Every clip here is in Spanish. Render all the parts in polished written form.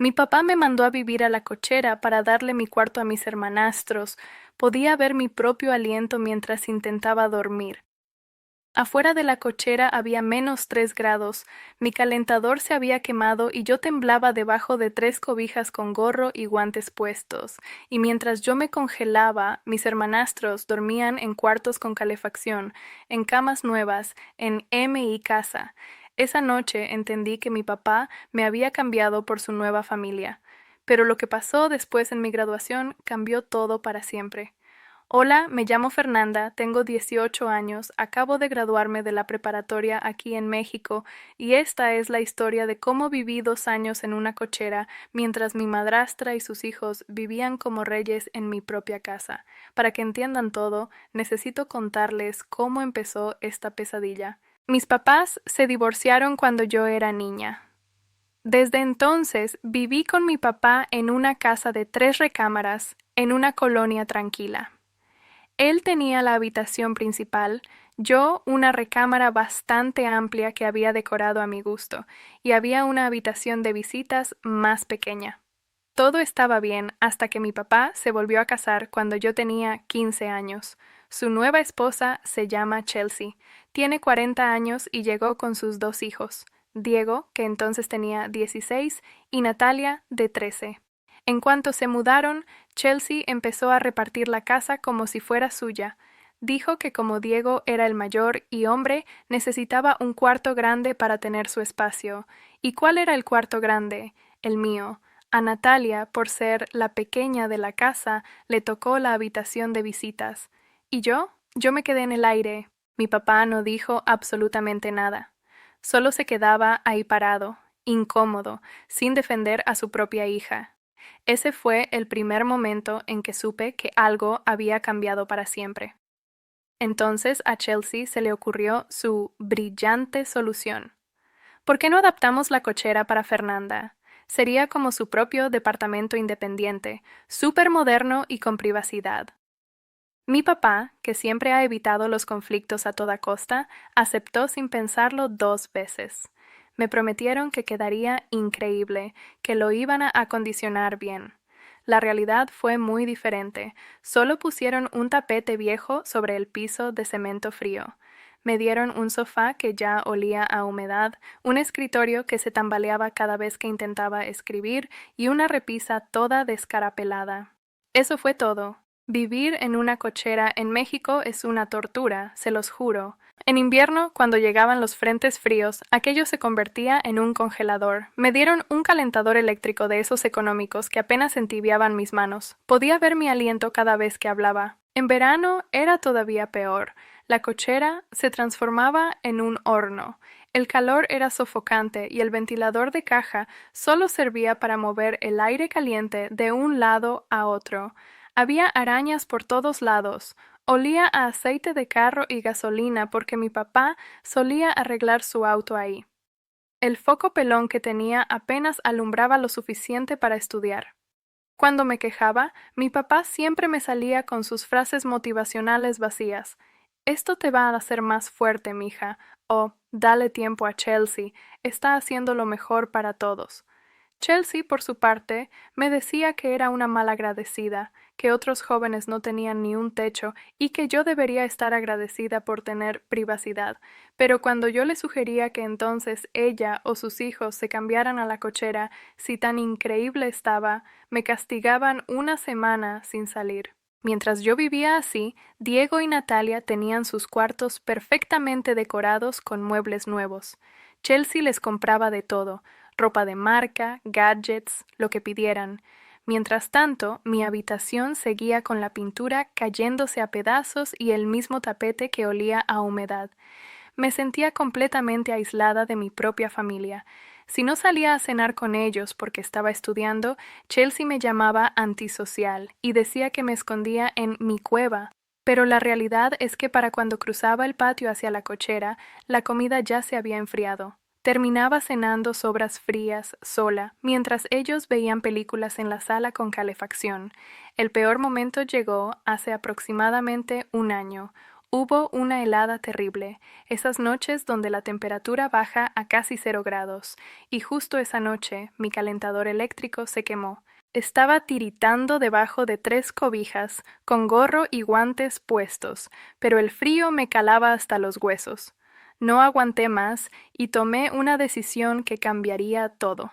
Mi papá me mandó a vivir a la cochera para darle mi cuarto a mis hermanastros. Podía ver mi propio aliento mientras intentaba dormir. Afuera de la cochera había -3 grados, mi calentador se había quemado y yo temblaba debajo de 3 cobijas con gorro y guantes puestos, y mientras yo me congelaba, mis hermanastros dormían en cuartos con calefacción, en camas nuevas, en MI casa. Esa noche entendí que mi papá me había cambiado por su nueva familia, pero lo que pasó después en mi graduación cambió todo para siempre. Hola, me llamo Fernanda, tengo 18 años, acabo de graduarme de la preparatoria aquí en México y esta es la historia de cómo viví 2 años en una cochera mientras mi madrastra y sus hijos vivían como reyes en mi propia casa. Para que entiendan todo, necesito contarles cómo empezó esta pesadilla. Mis papás se divorciaron cuando yo era niña. Desde entonces viví con mi papá en una casa de 3 recámaras en una colonia tranquila. Él tenía la habitación principal, yo una recámara bastante amplia que había decorado a mi gusto, y había una habitación de visitas más pequeña. Todo estaba bien hasta que mi papá se volvió a casar cuando yo tenía 15 años. Su nueva esposa se llama Chelsea, tiene 40 años y llegó con sus 2 hijos, Diego, que entonces tenía 16, y Natalia, de 13. En cuanto se mudaron, Chelsea empezó a repartir la casa como si fuera suya. Dijo que como Diego era el mayor y hombre, necesitaba un cuarto grande para tener su espacio. ¿Y cuál era el cuarto grande? El mío. A Natalia, por ser la pequeña de la casa, le tocó la habitación de visitas. ¿Y yo? Yo me quedé en el aire. Mi papá no dijo absolutamente nada. Solo se quedaba ahí parado, incómodo, sin defender a su propia hija. Ese fue el primer momento en que supe que algo había cambiado para siempre. Entonces a Chelsea se le ocurrió su brillante solución. ¿Por qué no adaptamos la cochera para Fernanda? Sería como su propio departamento independiente, súper moderno y con privacidad. Mi papá, que siempre ha evitado los conflictos a toda costa, aceptó sin pensarlo 2 veces. Me prometieron que quedaría increíble, que lo iban a acondicionar bien. La realidad fue muy diferente. Solo pusieron un tapete viejo sobre el piso de cemento frío. Me dieron un sofá que ya olía a humedad, un escritorio que se tambaleaba cada vez que intentaba escribir y una repisa toda descarapelada. Eso fue todo. Vivir en una cochera en México es una tortura, se los juro. En invierno, cuando llegaban los frentes fríos, aquello se convertía en un congelador. Me dieron un calentador eléctrico de esos económicos que apenas entibiaban mis manos. Podía ver mi aliento cada vez que hablaba. En verano era todavía peor. La cochera se transformaba en un horno. El calor era sofocante y el ventilador de caja solo servía para mover el aire caliente de un lado a otro. Había arañas por todos lados. Olía a aceite de carro y gasolina porque mi papá solía arreglar su auto ahí. El foco pelón que tenía apenas alumbraba lo suficiente para estudiar. Cuando me quejaba, mi papá siempre me salía con sus frases motivacionales vacías. Esto te va a hacer más fuerte, mija, o dale tiempo a Chelsea, está haciendo lo mejor para todos. Chelsea, por su parte, me decía que era una malagradecida, que otros jóvenes no tenían ni un techo y que yo debería estar agradecida por tener privacidad, pero cuando yo le sugería que entonces ella o sus hijos se cambiaran a la cochera, si tan increíble estaba, me castigaban una semana sin salir. Mientras yo vivía así, Diego y Natalia tenían sus cuartos perfectamente decorados con muebles nuevos. Chelsea les compraba de todo, ropa de marca, gadgets, lo que pidieran. Mientras tanto, mi habitación seguía con la pintura cayéndose a pedazos y el mismo tapete que olía a humedad. Me sentía completamente aislada de mi propia familia. Si no salía a cenar con ellos porque estaba estudiando, Chelsea me llamaba antisocial y decía que me escondía en mi cueva. Pero la realidad es que para cuando cruzaba el patio hacia la cochera, la comida ya se había enfriado. Terminaba cenando sobras frías, sola, mientras ellos veían películas en la sala con calefacción. El peor momento llegó hace aproximadamente un año. Hubo una helada terrible, esas noches donde la temperatura baja a casi 0 grados, y justo esa noche mi calentador eléctrico se quemó. Estaba tiritando debajo de 3 cobijas, con gorro y guantes puestos, pero el frío me calaba hasta los huesos. No aguanté más y tomé una decisión que cambiaría todo.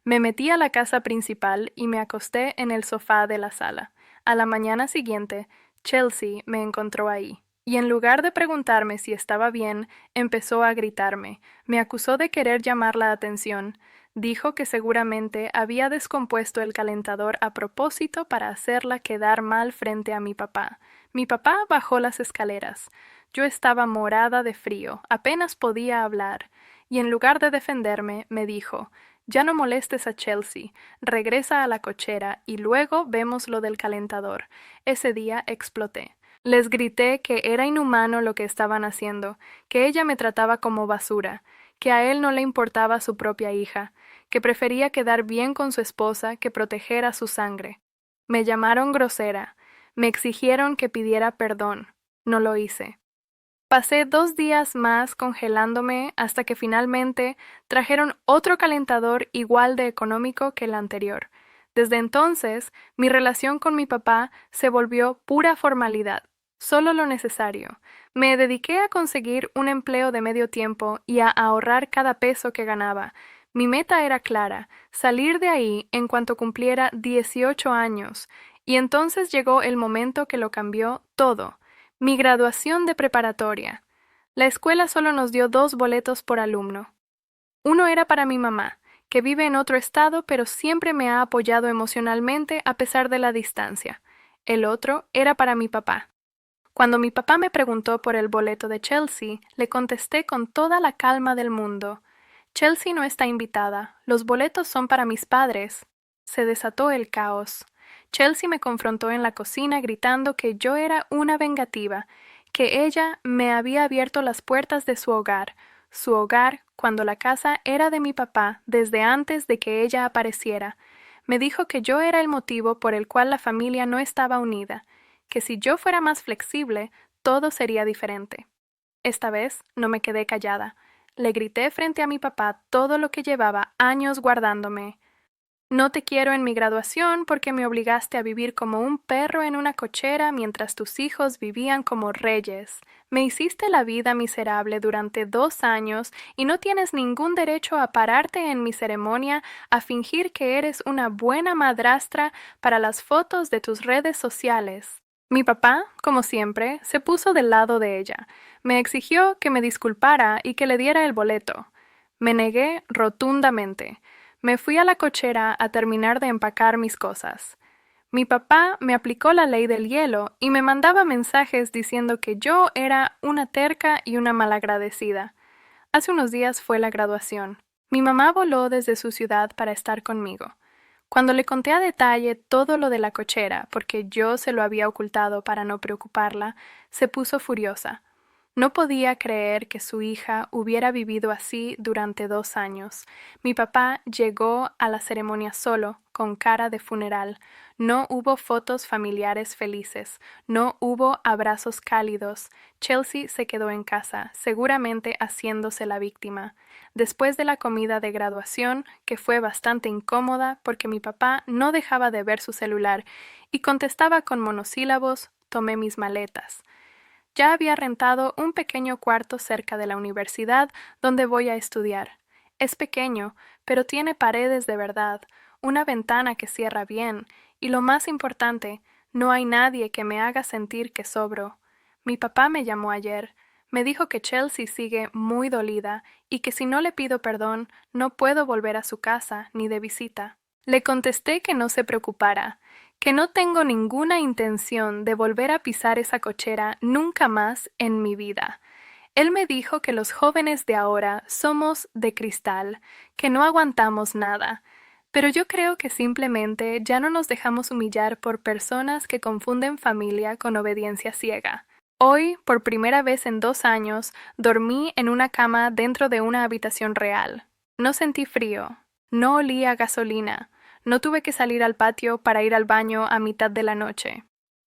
Me metí a la casa principal y me acosté en el sofá de la sala. A la mañana siguiente, Chelsea me encontró ahí. Y en lugar de preguntarme si estaba bien, empezó a gritarme. Me acusó de querer llamar la atención. Dijo que seguramente había descompuesto el calentador a propósito para hacerla quedar mal frente a mi papá. Mi papá bajó las escaleras. Yo estaba morada de frío, apenas podía hablar. Y en lugar de defenderme, me dijo: «Ya no molestes a Chelsea, regresa a la cochera y luego vemos lo del calentador». Ese día exploté. Les grité que era inhumano lo que estaban haciendo, que ella me trataba como basura, que a él no le importaba su propia hija, que prefería quedar bien con su esposa que proteger a su sangre. Me llamaron grosera, me exigieron que pidiera perdón. No lo hice. Pasé 2 días más congelándome hasta que finalmente trajeron otro calentador igual de económico que el anterior. Desde entonces, mi relación con mi papá se volvió pura formalidad, solo lo necesario. Me dediqué a conseguir un empleo de medio tiempo y a ahorrar cada peso que ganaba. Mi meta era clara: salir de ahí en cuanto cumpliera 18 años, y entonces llegó el momento que lo cambió todo. Mi graduación de preparatoria. La escuela solo nos dio 2 boletos por alumno. Uno era para mi mamá, que vive en otro estado pero siempre me ha apoyado emocionalmente a pesar de la distancia. El otro era para mi papá. Cuando mi papá me preguntó por el boleto de Chelsea, le contesté con toda la calma del mundo: «Chelsea no está invitada, los boletos son para mis padres». Se desató el caos. Chelsea me confrontó en la cocina gritando que yo era una vengativa, que ella me había abierto las puertas de su hogar cuando la casa era de mi papá desde antes de que ella apareciera. Me dijo que yo era el motivo por el cual la familia no estaba unida, que si yo fuera más flexible, todo sería diferente. Esta vez no me quedé callada. Le grité frente a mi papá todo lo que llevaba años guardándome. «No te quiero en mi graduación porque me obligaste a vivir como un perro en una cochera mientras tus hijos vivían como reyes. Me hiciste la vida miserable durante 2 años y no tienes ningún derecho a pararte en mi ceremonia a fingir que eres una buena madrastra para las fotos de tus redes sociales». Mi papá, como siempre, se puso del lado de ella. Me exigió que me disculpara y que le diera el boleto. Me negué rotundamente. Me fui a la cochera a terminar de empacar mis cosas. Mi papá me aplicó la ley del hielo y me mandaba mensajes diciendo que yo era una terca y una malagradecida. Hace unos días fue la graduación. Mi mamá voló desde su ciudad para estar conmigo. Cuando le conté a detalle todo lo de la cochera, porque yo se lo había ocultado para no preocuparla, se puso furiosa. No podía creer que su hija hubiera vivido así durante 2 años. Mi papá llegó a la ceremonia solo, con cara de funeral. No hubo fotos familiares felices. No hubo abrazos cálidos. Chelsea se quedó en casa, seguramente haciéndose la víctima. Después de la comida de graduación, que fue bastante incómoda porque mi papá no dejaba de ver su celular y contestaba con monosílabos, tomé mis maletas. Ya había rentado un pequeño cuarto cerca de la universidad donde voy a estudiar. Es pequeño, pero tiene paredes de verdad, una ventana que cierra bien, y lo más importante, no hay nadie que me haga sentir que sobro. Mi papá me llamó ayer. Me dijo que Chelsea sigue muy dolida y que si no le pido perdón, no puedo volver a su casa ni de visita. Le contesté que no se preocupara, que no tengo ninguna intención de volver a pisar esa cochera nunca más en mi vida. Él me dijo que los jóvenes de ahora somos de cristal, que no aguantamos nada, pero yo creo que simplemente ya no nos dejamos humillar por personas que confunden familia con obediencia ciega. Hoy, por primera vez en 2 años, dormí en una cama dentro de una habitación real. No sentí frío, no olía a gasolina. No tuve que salir al patio para ir al baño a mitad de la noche.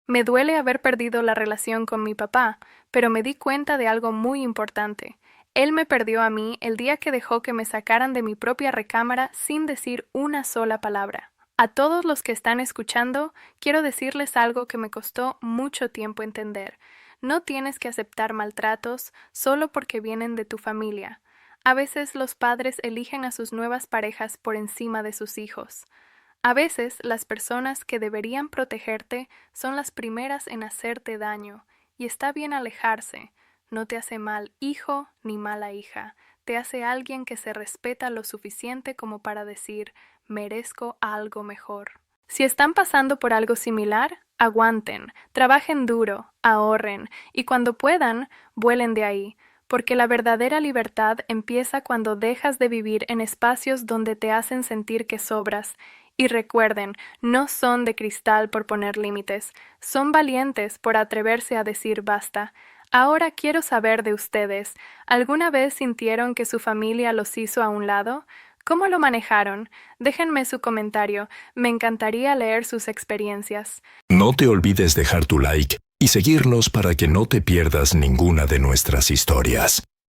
Me duele haber perdido la relación con mi papá, pero me di cuenta de algo muy importante. Él me perdió a mí el día que dejó que me sacaran de mi propia recámara sin decir una sola palabra. A todos los que están escuchando, quiero decirles algo que me costó mucho tiempo entender. No tienes que aceptar maltratos solo porque vienen de tu familia. A veces los padres eligen a sus nuevas parejas por encima de sus hijos. A veces las personas que deberían protegerte son las primeras en hacerte daño, y está bien alejarse. No te hace mal hijo ni mala hija, te hace alguien que se respeta lo suficiente como para decir, merezco algo mejor. Si están pasando por algo similar, aguanten, trabajen duro, ahorren, y cuando puedan, vuelen de ahí, porque la verdadera libertad empieza cuando dejas de vivir en espacios donde te hacen sentir que sobras. Y recuerden, no son de cristal por poner límites, son valientes por atreverse a decir basta. Ahora quiero saber de ustedes, ¿alguna vez sintieron que su familia los hizo a un lado? ¿Cómo lo manejaron? Déjenme su comentario, me encantaría leer sus experiencias. No te olvides dejar tu like y seguirnos para que no te pierdas ninguna de nuestras historias.